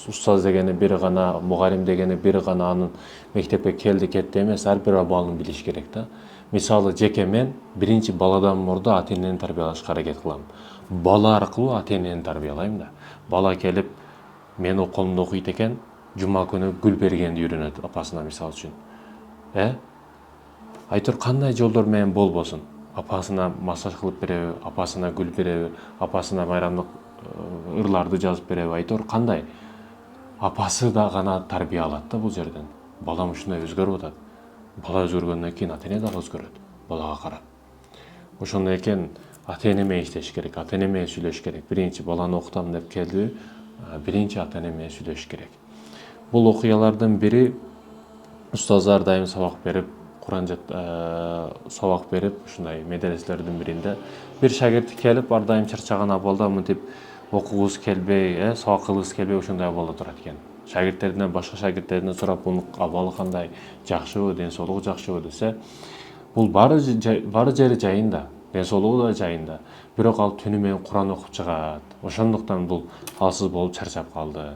Устаз дегени бири гана, мугалим дегени бири гана анын мектепке келди кетти эмес, ар бир абалын билиш керек да. Мисалы жеке мен биринчи баладан мурда ата энени тарбиялашка аракет кылам. Бала аркылуу ата энени тарбиялайм да. Бала келип мен окуумда окуйт экен, жума күнү гүл бергенди үйрөнөт апасына мисалы үчүн. Айтор кандай жолдор менен болбосун. Апасына массаж кылып береби, апасына гүл береби, апасына майрамдык ырларды жазып береби, айтор кандай. Апасы да гана тарбия алат да бул жерден. Балам ушундай өзгөрүп атат. Бала өзгөргөндөн кийин ата эне дагы өзгөрөт балага карап. Ошондой экен ата эне менен иштеш керек, ата эне менен сүйлөшүш керек. Биринчи баланы окутам деп келди, биринчи ата эне менен сүйлөшүш керек. Бул окуялардын бири устаздар дайым сабак берип, Куран сабак берип, ушундай медреселердин биринде бир шагирти келип, ар дайым чарчаган абалда мынтип окугусу келбей, сабак кылгысы келбей ошондой абалда турат экен. Шагирттеринен, башка шагирттеринен сурап, бунун абалы кандай, жакшыбы, ден соолугу жакшыбы десе, бул баары жери жайында, ден соолугу да жайында. Бирок ал түнү менен Куран окуп чыгат. Ошондуктан бул алсыз болуп чарчап калды.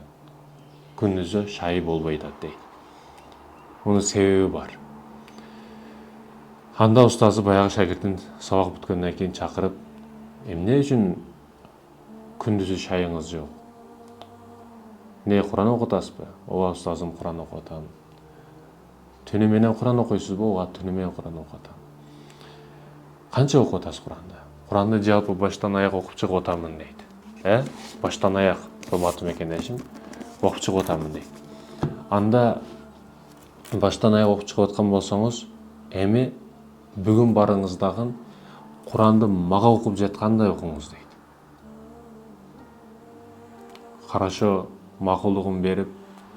Күндүзү шайы болбой атат дейт. Мунун себеби бар. Анда устазы баягы шагиртин сабак бүткөндөн кийин чакырып, эмне үчүн күндүзү шайыңыз жок? Не, Куран окутасызбы? Ооба устазым, Куран окуп атам. Түнү менен Куран окуйсузбу? Ооба, түнү менен Куран окуп атам. Канча окуп атасыз Куранды? Куранды жалпы баштан аяк окуп чыгып атамын дейт. Баштан аяк, урматтуу мекендешим, окуп чыгып атамын дейт. Анда баштан аяк окуп чыгып аткан болсоңуз, эми бүгүн барыңыздагы Куранды мага окуп жаткандай окуңуз дейт. Карашо макулдугун берип,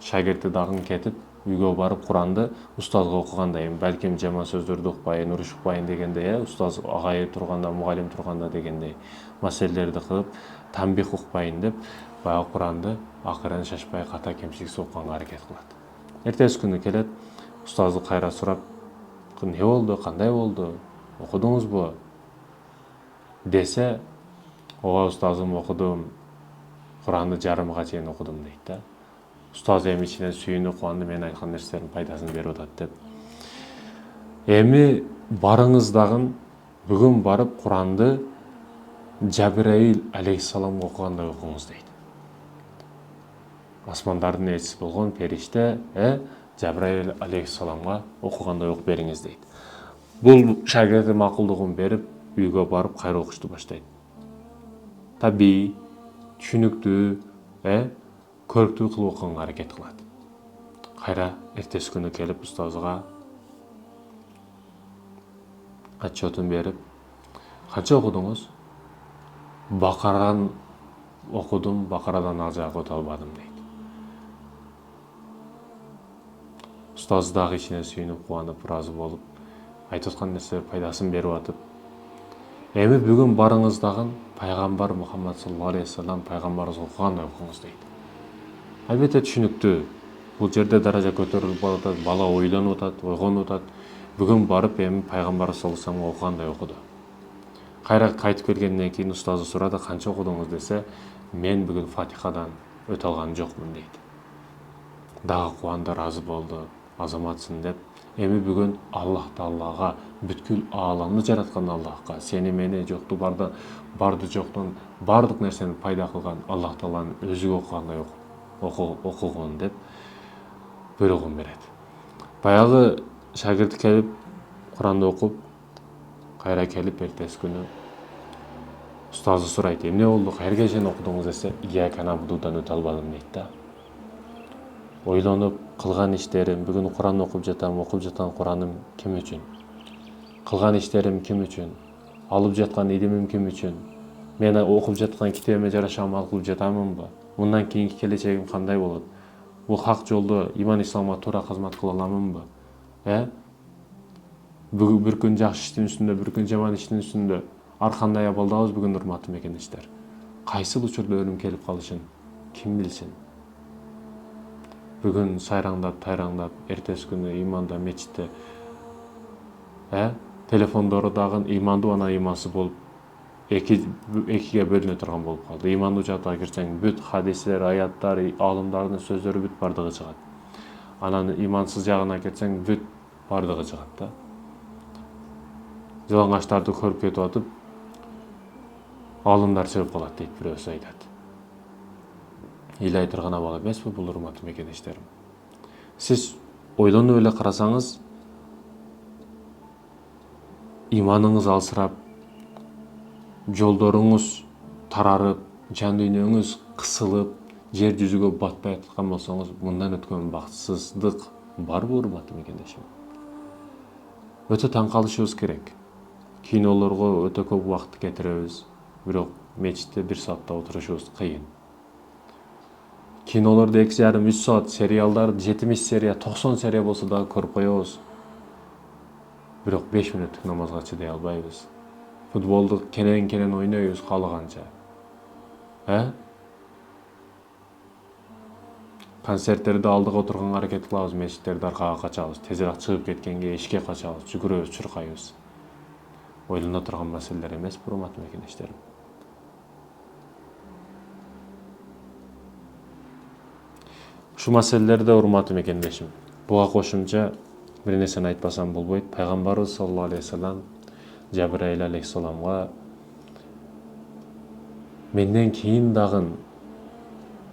шагирти дагы кетип, үйгө барып Куранды устазга окугандай, балким жаман сөздөрдү укпайын, уруш укпайын дегендей, устаз агайы турганда, мугалим турганда дегендей маселелерди кылып, тамбих укпайын деп, баягы Куранды акырын шашпай ката кемшиликсиз окуганга аракет кылат. Эртеси күнү келет, устазды кайра сурап, не болду, кандай болду, окудуңузбу десе, ооба устазым, окудум, Куранды жарымга чейин окудум дейт да. Устаз эми ичинен сүйүнүп, кубанды, мен айткан нерселердин пайдасын берип атат деп. Эми барыңыз дагы бүгүн барып Куранды Жабраил алейхиссаламга окугандай окуңуз дейт. Асмандардын элчиси болгон периште, Жабраил алейхиссаламга окугандай окуп бериңиз дейт. Бул шагирти макулдугун берип, үйгө барып кайра окушту баштайт. Табий, түшүнүктүү, көрктүү кылып окуганга аракет кылат. Кайра эртеси күнү келип устазга отчетун берип, канча окудуңуз? Бакараны окудум, Бакарадан ал жагы өтө албадым дейт. Устаз дагы ичинен сүйүнүп, кубанып, ыраазы болуп, айтып аткан нерселер пайдасын берип атып, эми бүгүн барыңыз дагы пайгамбар Мухаммад саллаллаху алейхи вассалам пайгамбарыбызга окугандай окуңуз дейт. Албетте түшүнүктүү. Бул жерде даража көтөрүлүп атат, бала ойлонуп атат, ойгонуп атат. Бүгүн барып эми пайгамбар саллаллаху алейхи вассаламга окугандай окуду. Кайра кайтып келгенден кийин устазы сурады, канча окудуңуз десе, мен бүгүн Фатихадан өтө алган жокмун дейт. Дагы кубанды, ыраазы болду, азаматсың деп, эми бүгүн Аллах Таалага, бүткүл ааламды жараткан Аллахка, сени мени жокту барды жоктон бардык нерсени пайда кылган Аллах Тааланын өзүгө окугандай окугун деп буйругун берет. Баягы шагирт келип Куранды окуп, кайра келип эртеси күнү устазы сурайт, эмне болду, каерге чейин окудуңуз десе, Ияка набудудан өтө албадым дейт да. Ойлонуп кылган иштерим, бүгүн Куран окуп жаткан Кураным ким үчүн? Кылган иштерим ким үчүн? Алып жаткан илимим ким үчүн? Мен окуп жаткан китебиме жараша амал кылып жатамынбы? Мындан кийинки келечегим кандай болот? Бул хак жолдо иман исламга туура кызмат кыла аламынбы? Бүгүн бир күн жакшы иштин үстүндө, бир күн жаман иштин үстүндө ар кандай абалдабыз бүгүн, урматтуу мекендештер. Кайсыл учурда өлүм келип калышын ким билсин? Бүгүн сайраңдап, тайраңдап, эртеси күнү иманда, мечитте, телефондору дагы имандуу, анан имансыз болуп экиге бөлүнө турган болуп калды. Имандуу жаатка кирсең бүт хадистер, аяттар, алымдардын сөздөрү бүт бардыгы чыгат. Анан имансыз жагына кетсең бүт бардыгы чыгат да. Жалаңачтарды көрүп кетип атып алымдар чыгып калат дейт бирөөсү айтат. Эле айтырган абал эмеспи бул, урматтуу мекендештерим? Сиз ойлонуп эле карасаңыз, иманыңыз алсырап, жолдоруңуз тарарып, жан дүйнөңүз кысылып, жер жүзүгө батпай аткан болсоңуз, мындан өткөн бакытсыздык барбы, урматтуу мекендешим? Өтө таң калышыбыз керек. Кинолорго өтө көп убакыт кетиребиз, бирок мечитте 1 саатта отурушубуз кыйын. Кинолорду 2,5-3 саат, сериалдар 70 серия, 90 серия болсо дагы көрүп коебуз. Бирок 5 мүнөттүк намазга чыдай албайбыз. Футболду кенен ойнойбуз каалаганча. Концерттерди алдыга отурганга аракет кылабыз, мечиттерди аркага качабыз, тезирээк чыгып кеткенге ишке качабыз, жүгүрөбүз, чуркайбыз. Ойлоно турган маселелер эмес, урматтуу мекендештерим. Ушул маселелерде, урматтуу мекендешим, буга кошумча бир нерсени айтпасам болбойт. Пайгамбарыбыз саллаллаху алейхи вассалам Жабраил алейхиссаламга менден кийин дагы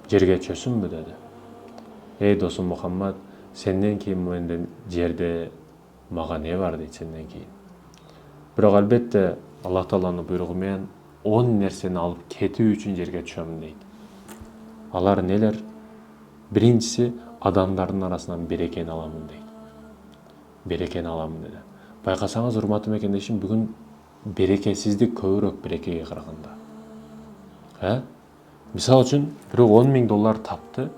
жерге чөсүмбү деди. Эй досум Мухаммад, сенден кийин менден жерде мага не бар дейт сенден кийин. Бирок албетте Аллах Тааланын буйругу менен 10 нерсени алып кетүү үчүн жерге түшөм дейт. Алар нелер? Биринчиси, адамдардын арасынан берекени аламын дейт. Берекени аламын деди. Байкасаңыз, урматтуу мекендешим, бүгүн берекесиздик көбүрөөк берекеге караганда. Мисал үчүн, бирок $10,000 тапты.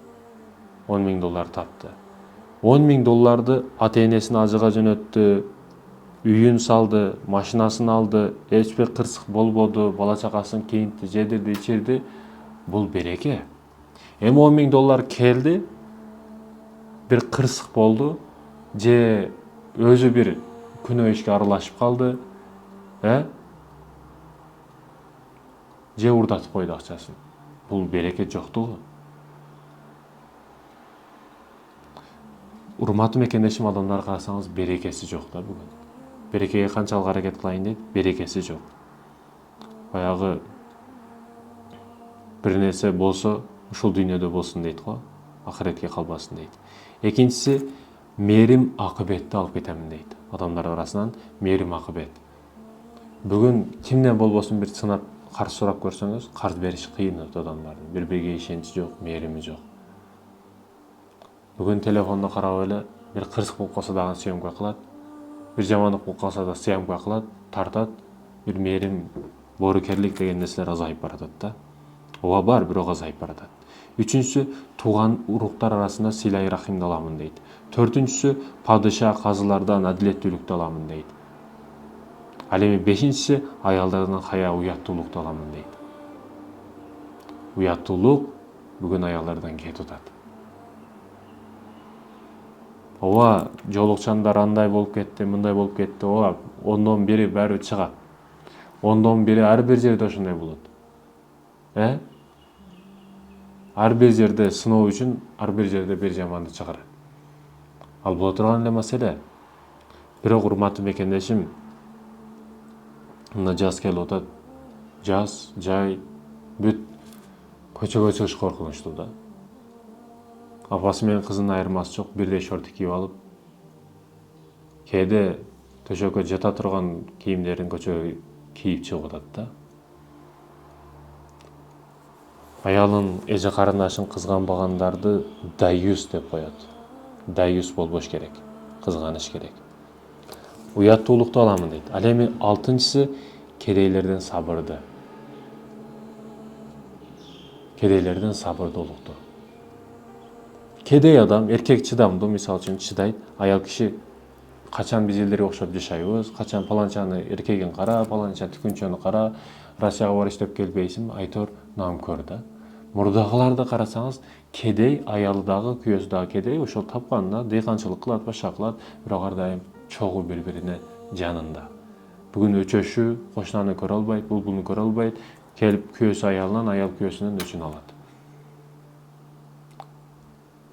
$10,000 $10,000 ата-энесин ажыга жөнөттү, үйүн салды, машинасын алды, эч бир кырсык болбоду, бала чакасын кийинтти, жедирди, ичирди. Бул береке. Эми $10,000 келди, бир кырсык болду, же өзү бир күнөө ишке аралашып калды, же урдатып койду акчасын. Бул береке жоктугу. Урматтуу мекендешим, адамдар карасаңыз, берекеси жок да бүгүн. Берекеге канчалык аракет кылайын дейт, берекеси жок. Баягы бир нерсе болсо, ушул дүйнөдө болсун дейт го, ахиретке калбасын дейт. Экинчиси, мээрим акыбетти алып кетемин дейт. Адамдар арасынан мээрим акыбет. Бүгүн кимден болбосун бир сынап карыз сурап көрсөңүз, карыз бериш кыйын адамдардын. Бири-бириге ишеничи жок, мээрими жок. Бүгүн телефонду карап эле бир кырсык болуп калса дагы съемка кылат, бир жамандык болуп калса да съемка кылат, тартат. Бир мээрим, боорукерлик деген нерселер азайып баратат да. Ооба бар, бирок азайып баратат. Үчүнчүсү, тууган уруктар арасында силай рахимди аламын дейт. Төртүнчүсү, падыша, казылардан адилеттүүлүктү аламын дейт. Ал эми бешинчиси, аялдардан хая, уяттуулукту аламын дейт. Уяттуулук бүгүн аялдардан кетип атат. Ооба, жолукчандар андай болуп кетти, мындай болуп кетти. Ооба, 10дон бири баары чыгат. 10дон бири ар бир жерде ошондой болот. Ар бир жерде сыноо үчүн, ар бир жерде бир жаманды чыгарат. Ал боло турган эле маселе. Бирок, урматтуу мекендешим, мына жаз келип атат. Жаз, жай, бүт көчөгө чыгыш коркунучтуу да. Апасы менен кызынын айырмасы жок, бирдей шорти кийип алып, кээде төшөккө жата турган кийимдерин көчөгө кийип чыгып атат да. Аялын, эже карындашын кызганбагандарды даюс деп коет. Даюс болбош керек, кызганыш керек. Уяттуулукту аламын дейт. Ал эми 6-чысы, кедейлерден сабырды. Кедейлерден сабырдуулукту. Кедей адам, эркек чыдамдуу, мисал үчүн чыдайт. Аял киши качан биз элдерге окшоп жашайбыз, качан паланчаны эркегин кара, паланча түкүнчөнү кара, Россияга бар иштеп келбейсиңби, айтор намкөр да. Мурдагыларды карасаңыз, кедей, аялы дагы, күйөөсү дагы кедей, ошол тапканына дыйканчылык кылат, башка кылат, бирок ар дайым чогуу бири-бирине жанында. Бүгүн өчөшү кошунаны көрө албайт, булбулну көрө албайт, келип күйөөсү аялынан, аял күйөөсүнөн өчүн алат.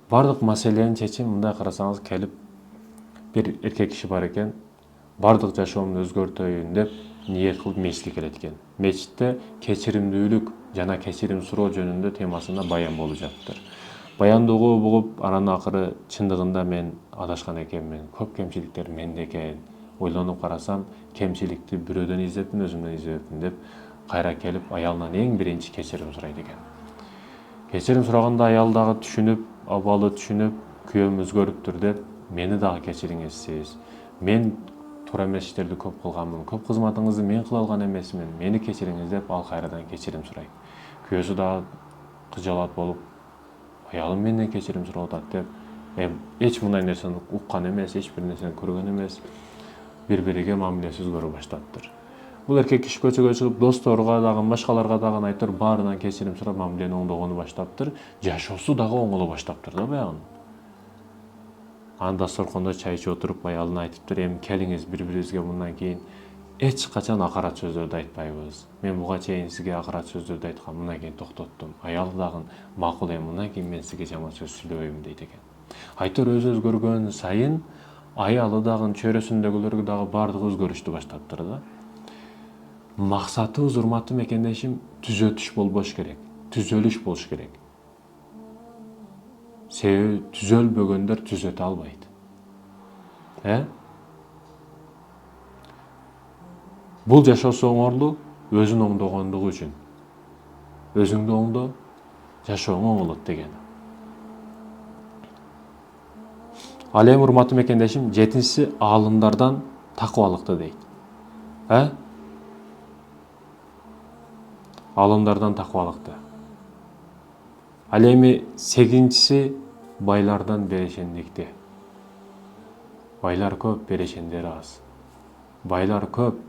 Бардык маселенин чечими мындай карасаңыз, келип бир эркек киши бар экен, бардык жашоомду өзгөртөйүн деп ниет кылып мечитке келет экен. Мечитте кечиримдүүлүк жана кечирим суроо жөнүндө темасында баян болуп жатыптыр. Баянды угуп, анан акыры чындыгында мен адашкан экенмин, көп кемчиликтер менде экен. Ойлонуп карасам, кемчиликти бирөөдөн издеппин, өзүмдөн издебеппин деп кайра келип аялынан эң биринчи кечирим сурайт экен. Кечирим сураганда аял дагы түшүнүп, абалы түшүнүп, күйөөм өзгөрүптүр деп, мени дагы кечириңиз сиз. Мен туура эмес иштерди көп кылганмын, көп кызматыңызды мен кыла алган эмесмин, мени кечириңиз деп ал кайрадан кечирим сурайт. Күйөөсү дагы кыжалат болуп, аялым менден кечирим сурап атат деп, эч мындай нерсени уккан эмес, эч бир нерсени көргөн эмес, бири-бириге мамилеси өзгөрө баштаптыр. Бул эркек киши көчөгө чыгып, досторго дагы, башкаларга дагы айтыр, баарынан кечирим сурап, мамилени оңдогону баштаптыр. Жашоосу дагы оңоло баштаптыр да баягы. Аны дасторкондо чай ичип отуруп, аялына айтыптыр, эми келиңиз бири-бирибизге мындан кийин эч качан акарат сөздөрдү айтпайбыз. Мен буга чейин сизге акарат сөздөрдү айткам, мындан кийин токтоттум. Аялы дагы макул, эми мындан кийин мен сизге жаман сөз сүйлөбөйм дейт экен. Айтор өзү өзгөргөн сайын аялы дагы, чөйрөсүндөгүлөр дагы баардыгы өзгөрүштү баштаптыр да. Максатыбыз, урматтуу мекендешим, түзөтүш болбош керек, түзөлүш болуш керек. Себеби түзөлбөгөндөр түзөтө албайт. Бул жашоосу оңорлуу, өзүн оңдогондугу үчүн. Өзүңдү оңдо, жашооң оңолот деген. Ал эми урматтуу мекендешим, 7-си аалымдардан такыбалыкты дейт. Аалымдардан такыбалыкты. Ал эми 8-си байлардан берешендикти. Байлар көп, берешендер аз. Байлар көп,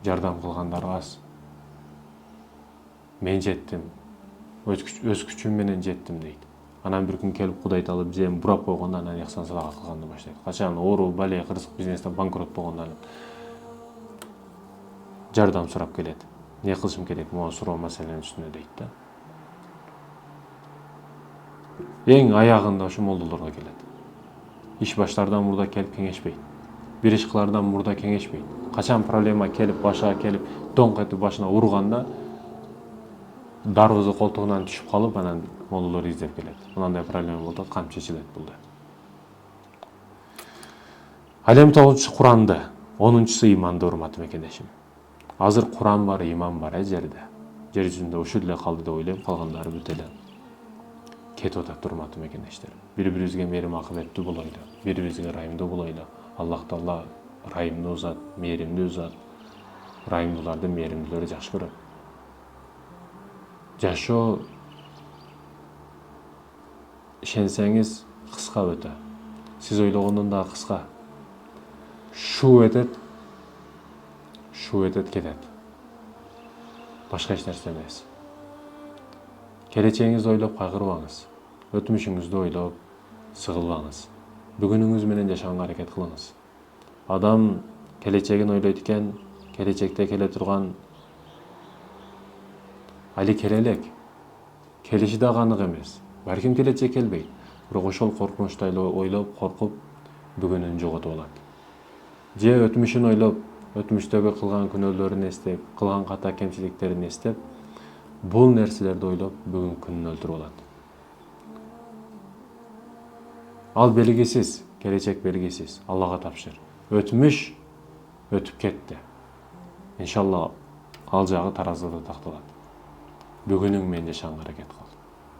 жардам кылгандар аз. Мен жеттим, өз күчүм менен жеттим дейт. Анан бир күн келип Кудай таалап бизен бурап койгондо, анан ыхсан садака кылганды баштайт. Качан оору, бале, кырсык бизнестен банкрот болгондо жардам сурап келет. Не кылышым керек, могу суроо маселенин үстүнө дейт да. Эң аягында ушу молдолорго келет. Иш баштардан мурда келип кеңешпейт. Бир иш кылардан мурда кеңешпейт. Качан проблема келип, башына келип, доңк этип башына урганда, дарбызы колтугунан түшүп калып, анан молдолор издеп келет. Мындай проблема болуп атат, кантип чечилет бул деп. Ал эми 9-чу Куранды, 10-чусу иманды, урматтуу мекендешим. Азыр Куран бар, иман бар жерде. Жер жүзүндө ушул эле калды деп ойлойм, калгандары бүт эле кетип атат, урматтуу мекендештер. Бири-бирибизге мээрим акыбеттүү болойлу, бири-бирибизге ырайымдуу болойлу. Аллах Таала ырайымдуу зат, мээримдүү зат. Ырайымдууларды, мээримдүүлөрдү жакшы көрөт. Жашоо, ишенсеңиз, кыска өтө. Сиз ойлогондон да кыска. Шуу этет, кетет. Башка эч нерсе эмес. Келечегиңизди ойлоп кайгырбаңыз. Өтмүшүңүздү ойлоп сыгылбаңыз. Бүгүнүңүз менен жашаганга аракет кылыңыз. Адам келечегин ойлойт экен, келечекте келе турган али келе элек. Келиши да анык эмес. Балким келечек келбейт. Бирок ошол коркунучту ойлоп, коркуп, бүгүнүн жоготуп алат. Же өтмүшүн ойлоп, өтмүштөгү кылган күнөөлөрүн эстеп, кылган ката кемчиликтерин эстеп, бул нерселерди ойлоп, бүгүн күнүн өлтүрүп алат. Ал белгисиз, келечек белгисиз. Аллага тапшыр. Өтмүш өтүп кетти. Иншалла ал жагы таразыда такталат. Бүгүнүң менен жашаганга аракет кыл.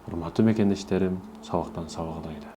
Урматтуу мекендештерим, сабактан сабак ылайли.